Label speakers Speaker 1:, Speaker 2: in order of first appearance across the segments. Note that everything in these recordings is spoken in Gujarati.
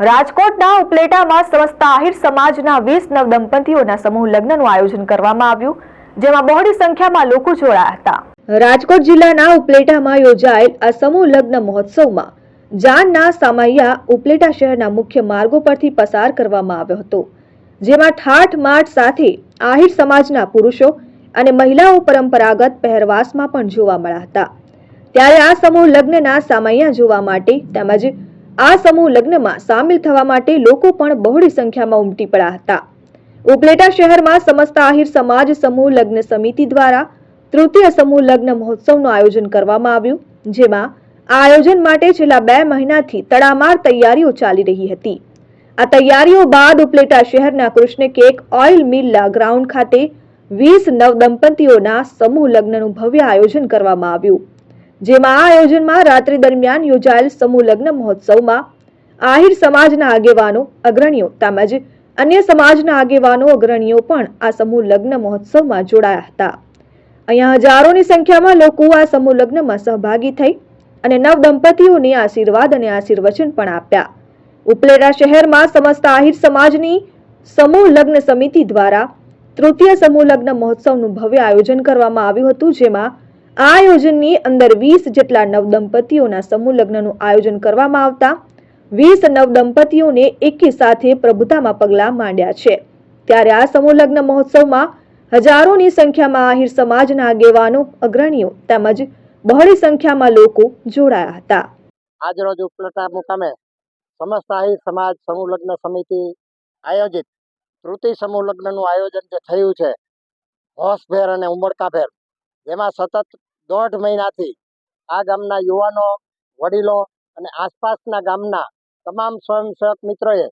Speaker 1: રાજકોટના ઉપલેટામાં સમસ્ત આહિર સમાજના 20 નવદંપતીઓના સમૂહ લગ્નનું આયોજન કરવામાં આવ્યું, જેમાં બહોળી સંખ્યામાં લોકો જોડાયા હતા. રાજકોટ જિલ્લાના ઉપલેટામાં યોજાયેલ આ સમૂહ લગ્ન મહોત્સવમાં જાનના સામૈયા ઉપલેટા શહેરના મુખ્ય માર્ગો પરથી પસાર કરવામાં આવ્યો હતો, જેમાં ઠાઠ માઠ સાથે આહિર સમાજના પુરુષો અને મહિલાઓ પરંપરાગત પહેરવાસમાં પણ જોવા મળ્યા હતા. ત્યારે આ સમૂહ લગ્નના સામૈયા જોવા માટે તેમજ આ સમૂહ લગ્નમાં સામેલ થવા માટે લોકો પણ બહોળી સંખ્યામાં ઉમટી પડ્યા હતા. ઉપલેટા શહેરમાં સમસ્ત આહિર સમાજ સમૂહ લગ્ન સમિતિ દ્વારા તૃતીય સમૂહ લગ્ન મહોત્સવનું આયોજન કરવામાં આવ્યું, જેમાં આ આયોજન માટે છેલ્લા 2 મહિનાથી તડામાર તૈયારીઓ ચાલી રહી હતી. આ તૈયારીઓ બાદ ઉપલેટા શહેરના કૃષ્ણ કેક ઓઇલ મિલના ગ્રાઉન્ડ ખાતે 20 નવદંપતીઓના સમૂહ લગ્નનું ભવ્ય આયોજન કરવામાં આવ્યું, જેમાં આ આયોજનમાં રાત્રિ દરમિયાન યોજાયેલ સમૂહ લગ્ન મહોત્સવમાં આહિર સમાજના આગેવાનો અગ્રણીઓ તેમજ અન્ય સમાજના આગેવાનો અગ્રણીઓ પણ આ સમૂહ લગ્ન મહોત્સવમાં જોડાયા હતા. અહીંયા હજારોની સંખ્યામાં લોકો આ સમૂહ લગ્નમાં સહભાગી થઈ અને નવદંપતીઓને આશીર્વાદ અને આશીર્વચન પણ આપ્યા. ઉપલેટા શહેરમાં સમસ્ત આહિર સમાજની સમૂહ લગ્ન સમિતિ દ્વારા તૃતીય સમૂહ લગ્ન મહોત્સવનું ભવ્ય આયોજન કરવામાં આવ્યું હતું, જેમાં આ આયોજનની અંદર 20 જેટલા નવદંપતીઓના સમૂહ લગ્નનું આયોજન કરવામાં આવતા 20 નવદંપતીઓને એકી સાથે પ્રભુતામાં પગલાં માંડ્યા છે. ત્યારે આ સમૂહ લગ્ન મહોત્સવમાં હજારોની સંખ્યામાં આહિર સમાજના આગેવાનો અગ્રણીઓ તેમજ બહોળી સંખ્યામાં લોકો જોડાયા હતા.
Speaker 2: આજરોજ ઉપલેટા મુકામે સમસ્ત આહિર સમાજ સમૂહ લગ્ન સમિતિ આયોજિત તૃતીય સમૂહ લગ્નનું આયોજન જે થયું છે હોશભેર અને ઉમળકાભેર, જેમાં સતત 1.5 મહિનાથી આ ગામના યુવાનો, વડીલો અને આસપાસના ગામના તમામ સ્વયંસેવક મિત્રોએ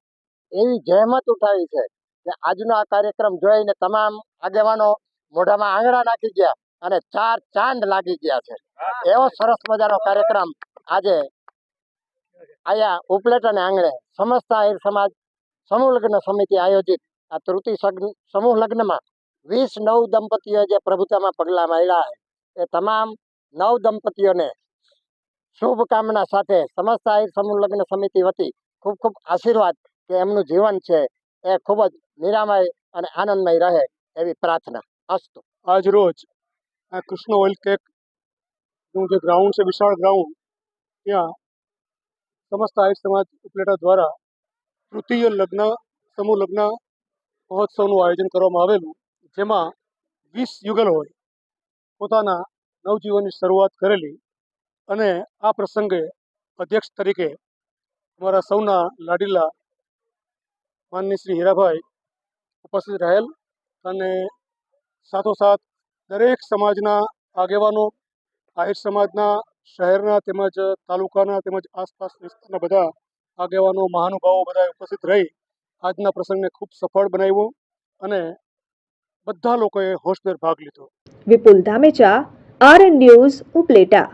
Speaker 2: એવી જહેમત ઉઠાવી છે કે આજનો આ કાર્યક્રમ જોઈને તમામ આગેવાનો મોઢામાં આંગળા નાખી ગયા અને 4 ચાંદ લાગી ગયા છે. એવો સરસ મજાનો કાર્યક્રમ આજે અહીંયા ઉપલેટાને આંગણે સમસ્ત આહિર સમાજ સમૂહ લગ્ન સમિતિ આયોજિત આ તૃતીય સમૂહ લગ્નમાં 20 નવ દંપતીઓ જે પ્રભુતામાં પગલાં માંડ્યા છે એ તમામ નવ દંપતીઓને શુભકામના સાથે સમસ્ત આહિર સમૂહ લગ્ન સમિતિ વતી ખૂબ ખૂબ આશીર્વાદ કે એમનું જીવન છે એ ખૂબ જ નિરામય અને આનંદમય રહે એવી પ્રાર્થના. અસ્તુ.
Speaker 3: આજ રોજ આ કૃષ્ણ ઓઇલ કેકનું જે ગ્રાઉન્ડ છે, વિશાળ ગ્રાઉન્ડ, ત્યાં સમસ્ત આહિર સમાજ ઉપલેટા દ્વારા તૃતીય સમૂહ લગ્ન મહોત્સવનું આયોજન કરવામાં આવેલું, જેમાં 20 યુગલોએ પોતાના નવજીવનની શરૂઆત કરેલી અને આ પ્રસંગે અધ્યક્ષ તરીકે અમારા સૌના લાડીલા માનની શ્રી હીરાભાઈ ઉપસ્થિત રહેલ અને સાથોસાથ દરેક સમાજના આગેવાનો, આહિર સમાજના શહેરના તેમજ તાલુકાના તેમજ આસપાસ વિસ્તારના બધા આગેવાનો, મહાનુભાવો બધા ઉપસ્થિત રહી આજના પ્રસંગને ખૂબ સફળ બનાવ્યો અને બધા લોકોએ હોશભેર ભાગ લીધો.
Speaker 1: વિપુલ ધામેચા, RN ન્યૂઝ, ઉપલેટા.